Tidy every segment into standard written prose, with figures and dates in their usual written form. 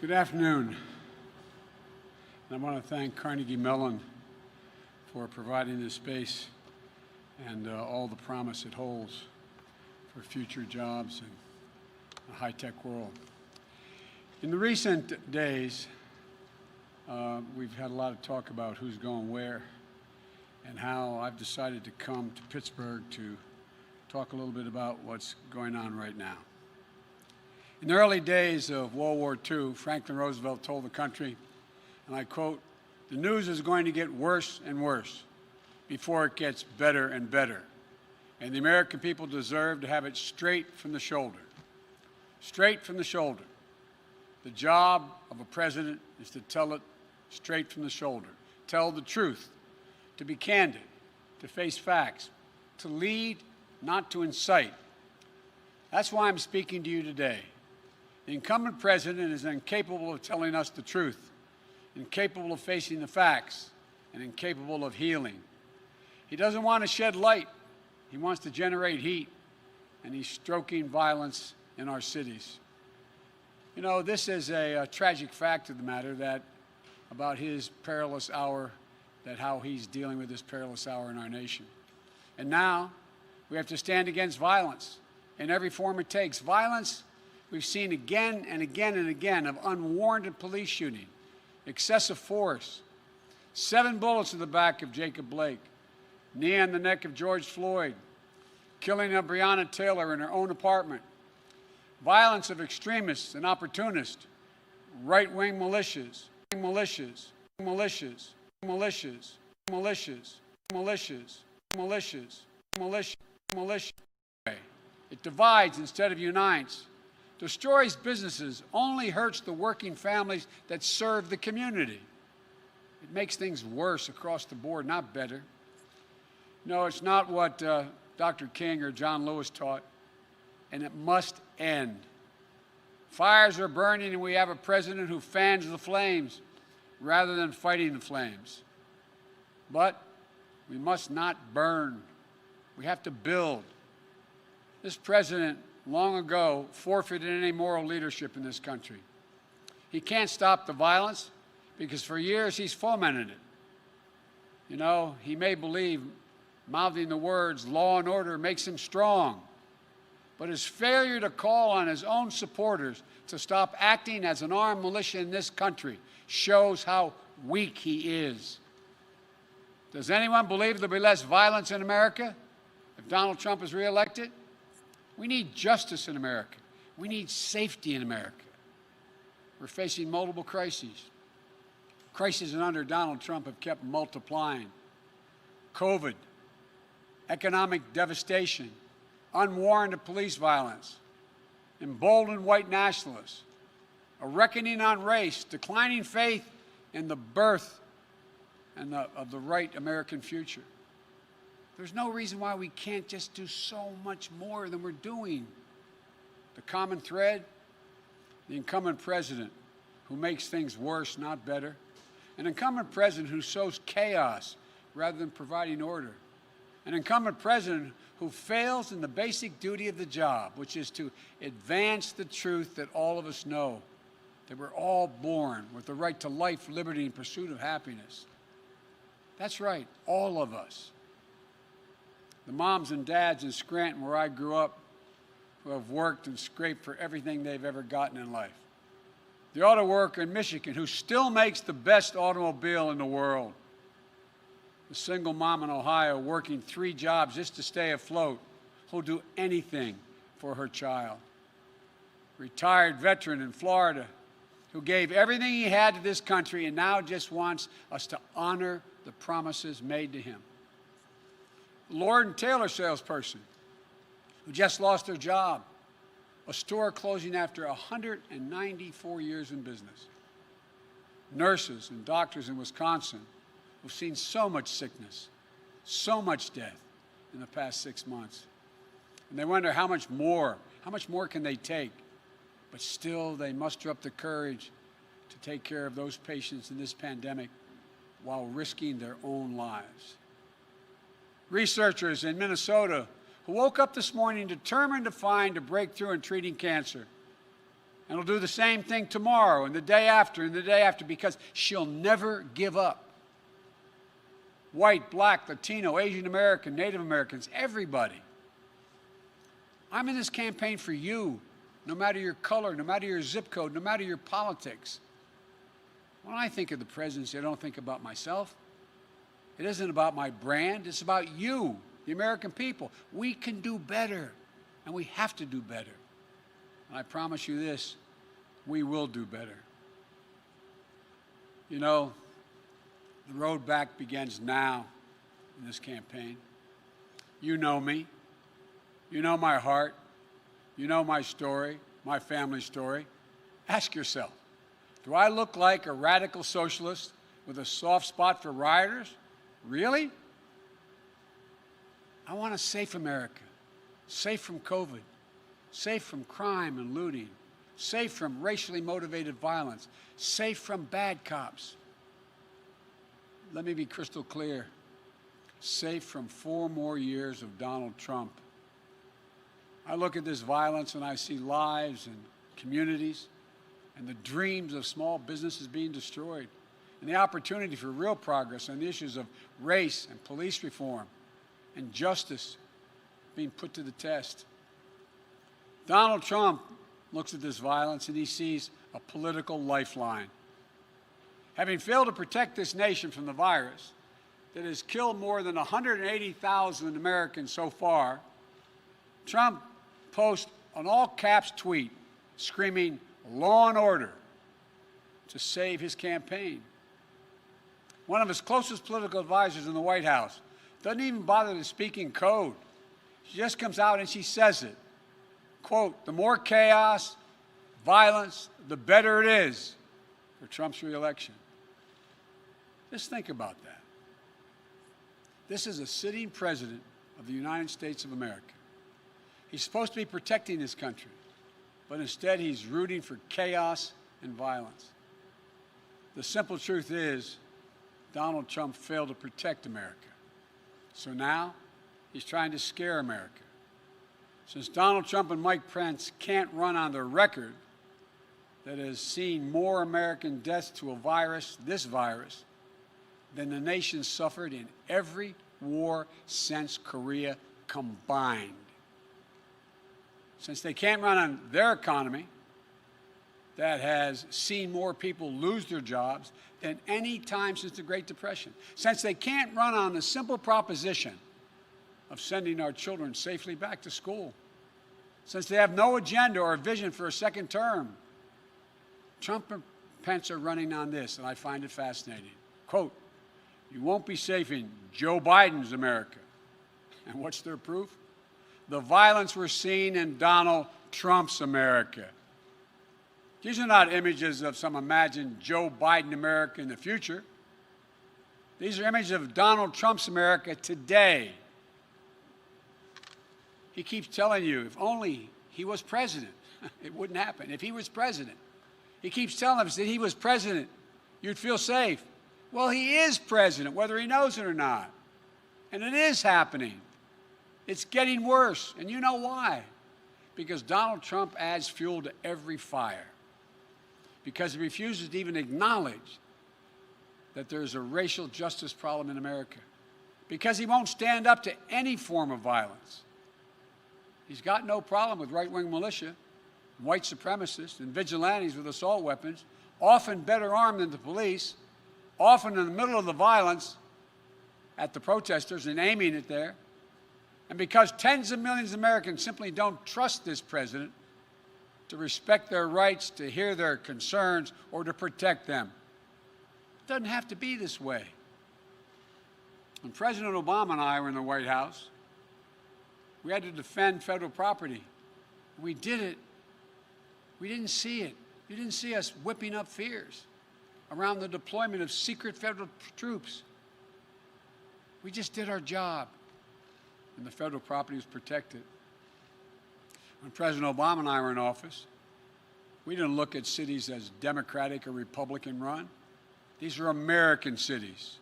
Good afternoon. And I want to thank Carnegie Mellon for providing this space and all the promise it holds for future jobs in a high-tech world. In the recent days, we've had a lot of talk about who's going where and how I've decided to come to Pittsburgh to talk a little bit about what's going on right now. In the early days of World War II, Franklin Roosevelt told the country, and I quote, "The news is going to get worse and worse before it gets better and better. And the American people deserve to have it straight from the shoulder." Straight from the shoulder. The job of a president is to tell it straight from the shoulder. Tell the truth, to be candid, to face facts, to lead, not to incite. That's why I'm speaking to you today. The incumbent president is incapable of telling us the truth, incapable of facing the facts, and incapable of healing. He doesn't want to shed light. He wants to generate heat, and he's stoking violence in our cities. You know, this is a tragic fact of the matter that about his perilous hour, that how he's dealing with this perilous hour in our nation. And now we have to stand against violence in every form it takes. Violence we've seen again and again and again of unwarranted police shooting, excessive force, 7 bullets in the back of Jacob Blake, knee on the neck of George Floyd, killing of Breonna Taylor in her own apartment, violence of extremists and opportunists, right-wing militias, militias, militias, militias, militias, militias, militias, militias, militias. It divides instead of unites, destroys businesses, only hurts the working families that serve the community. It makes things worse across the board, not better. No, it's not what Dr. King or John Lewis taught, and it must end. Fires are burning, and we have a president who fans the flames rather than fighting the flames. But we must not burn. We have to build. This president long ago forfeited any moral leadership in this country. He can't stop the violence because for years he's fomented it. You know, he may believe mouthing the words law and order makes him strong, but his failure to call on his own supporters to stop acting as an armed militia in this country shows how weak he is. Does anyone believe there'll be less violence in America if Donald Trump is reelected? We need justice in America. We need safety in America. We're facing multiple crises. Crises under Donald Trump have kept multiplying. COVID, economic devastation, unwarranted police violence, emboldened white nationalists, a reckoning on race, declining faith in the birth and of the right American future. There's no reason why we can't just do so much more than we're doing. The common thread, the incumbent president who makes things worse, not better. An incumbent president who sows chaos rather than providing order. An incumbent president who fails in the basic duty of the job, which is to advance the truth that all of us know, that we're all born with the right to life, liberty, and pursuit of happiness. That's right, all of us. The moms and dads in Scranton, where I grew up, who have worked and scraped for everything they've ever gotten in life. The auto worker in Michigan, who still makes the best automobile in the world. The single mom in Ohio working 3 jobs just to stay afloat, who'll do anything for her child. Retired veteran in Florida, who gave everything he had to this country and now just wants us to honor the promises made to him. Lord & Taylor salesperson who just lost their job, a store closing after 194 years in business. Nurses and doctors in Wisconsin who've seen so much sickness, so much death in the past 6 months. And they wonder how much more can they take? But still, they muster up the courage to take care of those patients in this pandemic while risking their own lives. Researchers in Minnesota who woke up this morning determined to find a breakthrough in treating cancer And he'll do the same thing tomorrow and the day after and the day after, because she'll never give up. White, black, Latino, Asian American, Native Americans, everybody. I'm in this campaign for you, no matter your color, no matter your zip code, no matter your politics. When I think of the presidency, I don't think about myself. It isn't about my brand. It's about you, the American people. We can do better, and we have to do better. And I promise you this, we will do better. You know, the road back begins now in this campaign. You know me. You know my heart. You know my story, my family story. Ask yourself, do I look like a radical socialist with a soft spot for rioters? Really? I want a safe America, safe from COVID, safe from crime and looting, safe from racially motivated violence, safe from bad cops. Let me be crystal clear, safe from 4 more years of Donald Trump. I look at this violence and I see lives and communities and the dreams of small businesses being destroyed, and the opportunity for real progress on the issues of race and police reform and justice being put to the test. Donald Trump looks at this violence and he sees a political lifeline. Having failed to protect this nation from the virus that has killed more than 180,000 Americans so far, Trump posts an all-caps tweet screaming, "Law and order," to save his campaign. One of his closest political advisors in the White House doesn't even bother to speak in code. She just comes out and she says it. Quote, "The more chaos, violence, the better it is for Trump's reelection." Just think about that. This is a sitting president of the United States of America. He's supposed to be protecting this country, but instead he's rooting for chaos and violence. The simple truth is, Donald Trump failed to protect America. So now he's trying to scare America. Since Donald Trump and Mike Pence can't run on the record that has seen more American deaths to a virus, this virus, than the nation suffered in every war since Korea combined. Since they can't run on their economy that has seen more people lose their jobs than any time since the Great Depression. Since they can't run on the simple proposition of sending our children safely back to school. Since they have no agenda or vision for a second term. Trump and Pence are running on this, and I find it fascinating. Quote, "You won't be safe in Joe Biden's America." And what's their proof? The violence we're seeing in Donald Trump's America. These are not images of some imagined Joe Biden America in the future. These are images of Donald Trump's America today. He keeps telling you, if only he was president, it wouldn't happen. If he was president. He keeps telling us that he was president, you'd feel safe. Well, he is president, whether he knows it or not. And it is happening. It's getting worse. And you know why? Because Donald Trump adds fuel to every fire. Because he refuses to even acknowledge that there's a racial justice problem in America. Because he won't stand up to any form of violence. He's got no problem with right-wing militia, white supremacists, and vigilantes with assault weapons, often better armed than the police, often in the middle of the violence at the protesters and aiming it there. And because tens of millions of Americans simply don't trust this president to respect their rights, to hear their concerns, or to protect them. It doesn't have to be this way. When President Obama and I were in the White House, we had to defend federal property. We did it. We didn't see it. You didn't see us whipping up fears around the deployment of secret federal troops. We just did our job, and the federal property was protected. When President Obama and I were in office, we didn't look at cities as Democratic or Republican run. These are American cities.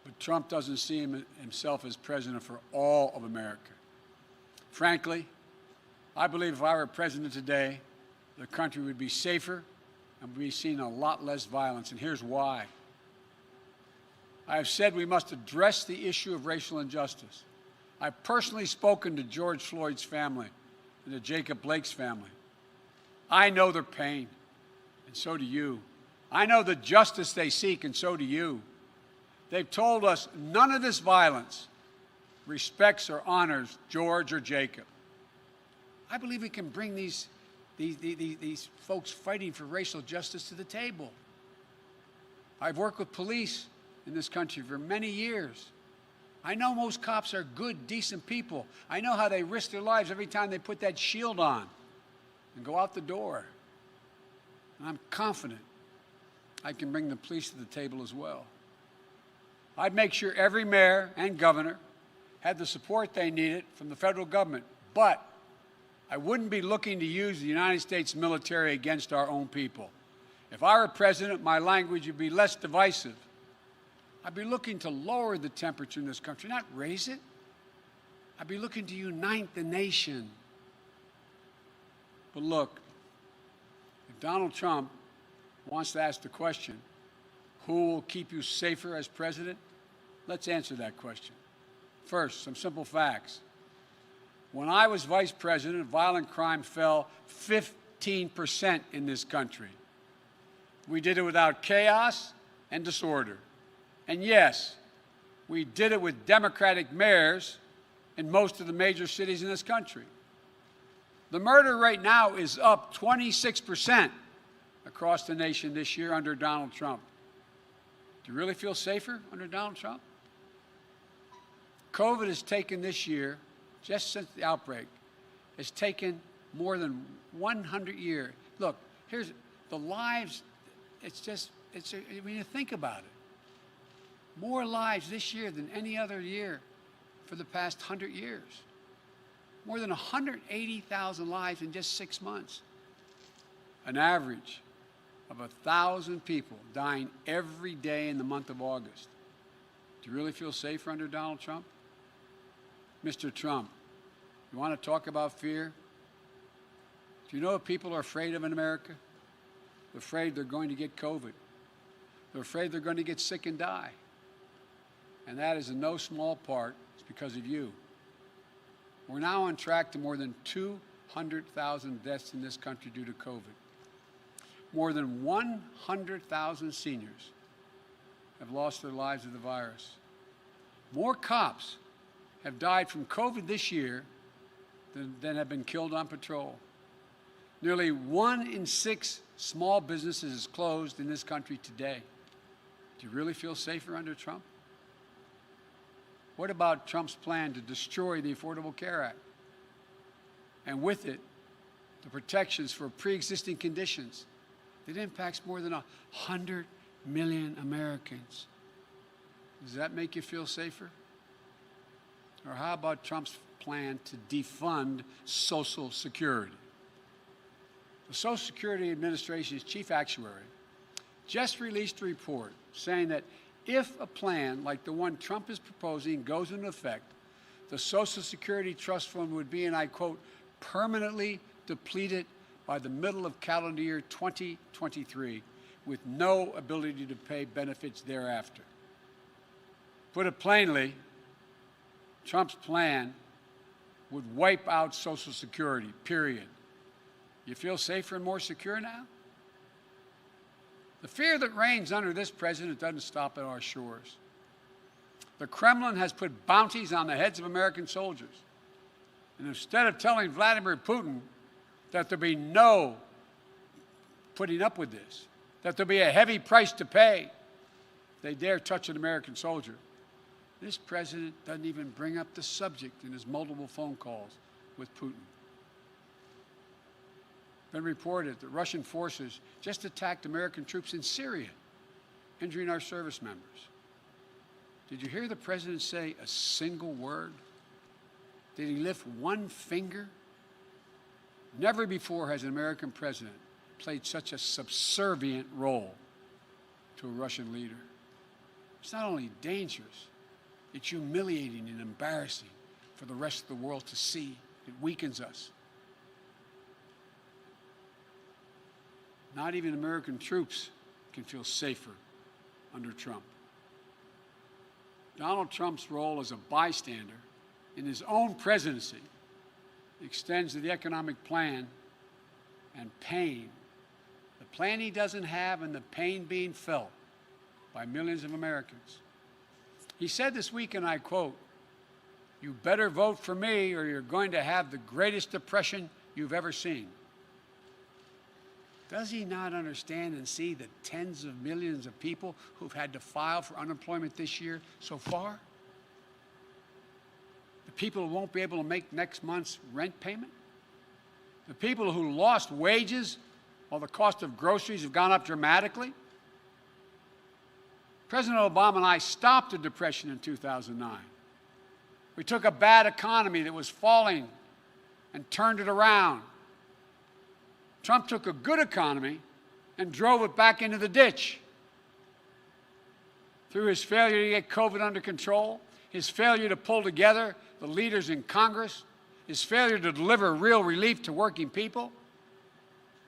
But Trump doesn't see himself as president for all of America. Frankly, I believe if I were president today, the country would be safer and we'd be seeing a lot less violence, and here's why. I have said we must address the issue of racial injustice. I've personally spoken to George Floyd's family and to Jacob Blake's family. I know their pain, and so do you. I know the justice they seek, and so do you. They've told us none of this violence respects or honors George or Jacob. I believe we can bring these folks fighting for racial justice to the table. I've worked with police in this country for many years. I know most cops are good, decent people. I know how they risk their lives every time they put that shield on and go out the door. And I'm confident I can bring the police to the table as well. I'd make sure every mayor and governor had the support they needed from the federal government, but I wouldn't be looking to use the United States military against our own people. If I were president, my language would be less divisive. I'd be looking to lower the temperature in this country, not raise it. I'd be looking to unite the nation. But look, if Donald Trump wants to ask the question, who will keep you safer as president? Let's answer that question. First, some simple facts. When I was vice president, violent crime fell 15% in this country. We did it without chaos and disorder. And yes, we did it with Democratic mayors in most of the major cities in this country. The murder rate now is up 26% across the nation this year under Donald Trump. Do you really feel safer under Donald Trump? COVID has taken this year, just since the outbreak, has taken more than 100 years. Look, here's the lives, when you think about it, more lives this year than any other year for the past 100 years. More than 180,000 lives in just 6 months. An average of 1,000 people dying every day in the month of August. Do you really feel safer under Donald Trump? Mr. Trump, you want to talk about fear? Do you know what people are afraid of in America? They're afraid they're going to get COVID. They're afraid they're going to get sick and die. And that is in no small part because of you. We're now on track to more than 200,000 deaths in this country due to COVID. More than 100,000 seniors have lost their lives to the virus. More cops have died from COVID this year than have been killed on patrol. Nearly 1 in 6 small businesses is closed in this country today. Do you really feel safer under Trump? What about Trump's plan to destroy the Affordable Care Act? And with it, the protections for pre-existing conditions that impacts more than 100 million Americans. Does that make you feel safer? Or how about Trump's plan to defund Social Security? The Social Security Administration's chief actuary just released a report saying that if a plan like the one Trump is proposing goes into effect, the Social Security Trust Fund would be, and I quote, permanently depleted by the middle of calendar year 2023, with no ability to pay benefits thereafter. Put it plainly, Trump's plan would wipe out Social Security, period. You feel safer and more secure now? The fear that reigns under this president doesn't stop at our shores. The Kremlin has put bounties on the heads of American soldiers. And instead of telling Vladimir Putin that there'll be no putting up with this, that there'll be a heavy price to pay if they dare touch an American soldier, this president doesn't even bring up the subject in his multiple phone calls with Putin. Been reported that Russian forces just attacked American troops in Syria, injuring our service members. Did you hear the president say a single word? Did he lift one finger? Never before has an American president played such a subservient role to a Russian leader. It's not only dangerous, it's humiliating and embarrassing for the rest of the world to see. It weakens us. Not even American troops can feel safer under Trump. Donald Trump's role as a bystander in his own presidency extends to the economic plan and pain. The plan he doesn't have and the pain being felt by millions of Americans. He said this week, and I quote, "You better vote for me or you're going to have the greatest depression you've ever seen." Does he not understand and see the tens of millions of people who've had to file for unemployment this year so far? The people who won't be able to make next month's rent payment? The people who lost wages while the cost of groceries have gone up dramatically? President Obama and I stopped the depression in 2009. We took a bad economy that was falling and turned it around. Trump took a good economy and drove it back into the ditch. Through his failure to get COVID under control, his failure to pull together the leaders in Congress, his failure to deliver real relief to working people,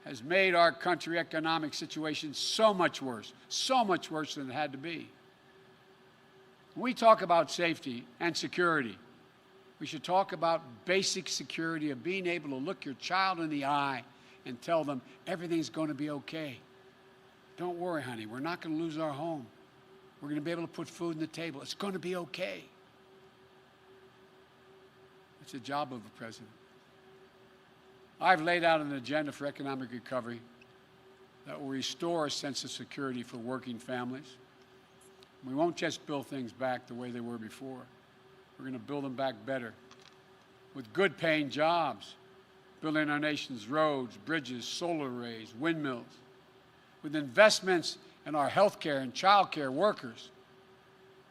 has made our country's economic situation so much worse than it had to be. When we talk about safety and security, we should talk about basic security of being able to look your child in the eye and tell them everything's going to be okay. Don't worry, honey, we're not going to lose our home. We're going to be able to put food on the table. It's going to be okay. It's the job of the president. I've laid out an agenda for economic recovery that will restore a sense of security for working families. We won't just build things back the way they were before. We're going to build them back better with good paying jobs, building our nation's roads, bridges, solar arrays, windmills, with investments in our health care and child care workers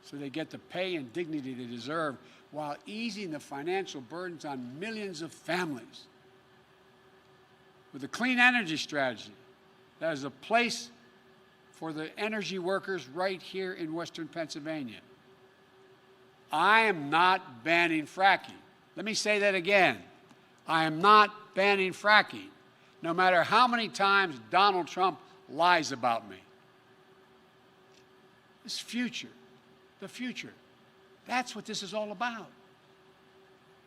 so they get the pay and dignity they deserve while easing the financial burdens on millions of families. With a clean energy strategy that is a place for the energy workers right here in Western Pennsylvania. I am not banning fracking. Let me say that again. I am not banning fracking, no matter how many times Donald Trump lies about me. This future, the future, that's what this is all about.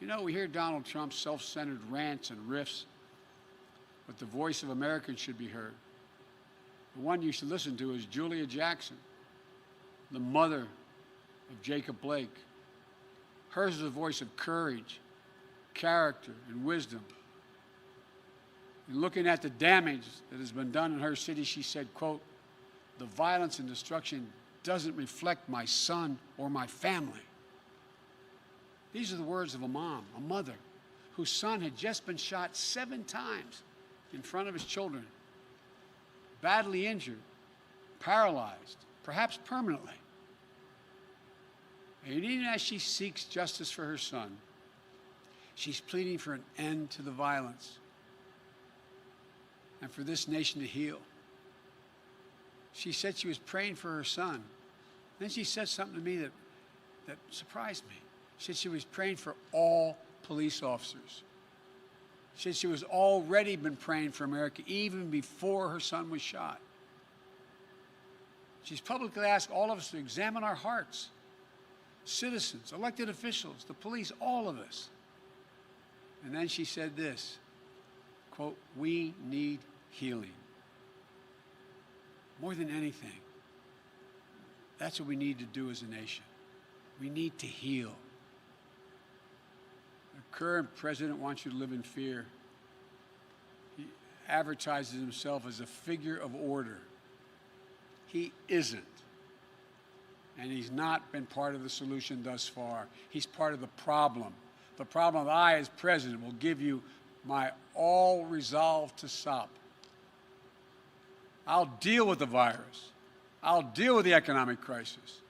You know, we hear Donald Trump's self-centered rants and riffs, but the voice of Americans should be heard. The one you should listen to is Julia Jackson, the mother of Jacob Blake. Hers is a voice of courage, character, and wisdom. In looking at the damage that has been done in her city, she said, quote, "The violence and destruction doesn't reflect my son or my family." These are the words of a mom, a mother, whose son had just been shot 7 times in front of his children, badly injured, paralyzed, perhaps permanently. And even as she seeks justice for her son, she's pleading for an end to the violence and for this nation to heal. She said she was praying for her son. Then she said something to me that surprised me. She said she was praying for all police officers. She said she was already been praying for America even before her son was shot. She's publicly asked all of us to examine our hearts. Citizens, elected officials, the police, all of us. And then she said this, quote, "We need healing." More than anything, that's what we need to do as a nation. We need to heal. The current president wants you to live in fear. He advertises himself as a figure of order. He isn't. And he's not been part of the solution thus far. He's part of the problem. The problem that I, as president, will give you my all resolve to stop. I'll deal with the virus. I'll deal with the economic crisis.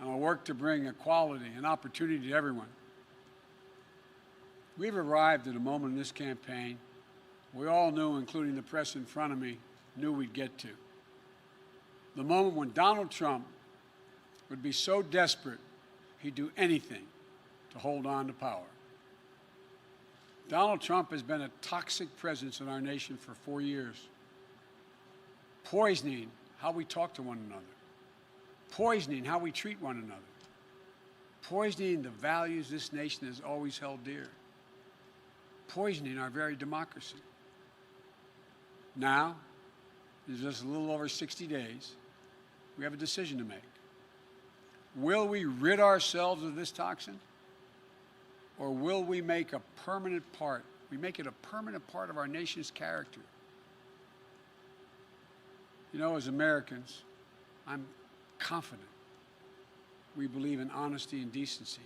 And I'll work to bring equality and opportunity to everyone. We've arrived at a moment in this campaign we all knew, including the press in front of me, knew we'd get to. The moment when Donald Trump would be so desperate he'd do anything to hold on to power. Donald Trump has been a toxic presence in our nation for 4 years. poisoning how we talk to one another, poisoning how we treat one another, poisoning the values this nation has always held dear, poisoning our very democracy. Now, in just a little over 60 days, we have a decision to make. Will we rid ourselves of this toxin? Or will we make a permanent part, it a permanent part of our nation's character? You know, as Americans, I'm confident we believe in honesty and decency,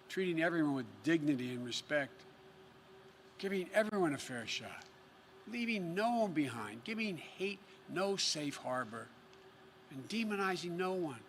treating everyone with dignity and respect, giving everyone a fair shot, leaving no one behind, giving hate no safe harbor, and demonizing no one.